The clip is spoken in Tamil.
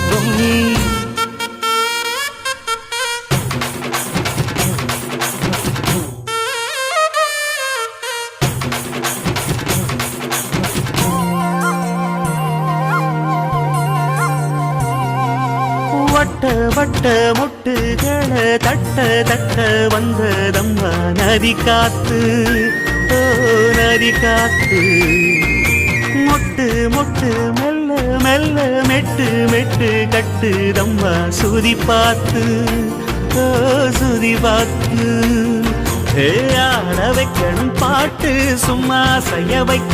பொம்மி வட்ட வட்ட முட்டுகளை தட்ட தட்ட வந்ததம்மா நதி காத்து ஓ நதி காத்து மொட்டு மொட்டு மெல்ல மெல்ல மெட்டு மெட்டு கட்டுதம்மா சுதி பார்த்து ஓ சுதி பார்த்து ஆட வைக்கணும் பாட்டு சும்மா செய்ய வைக்கணும்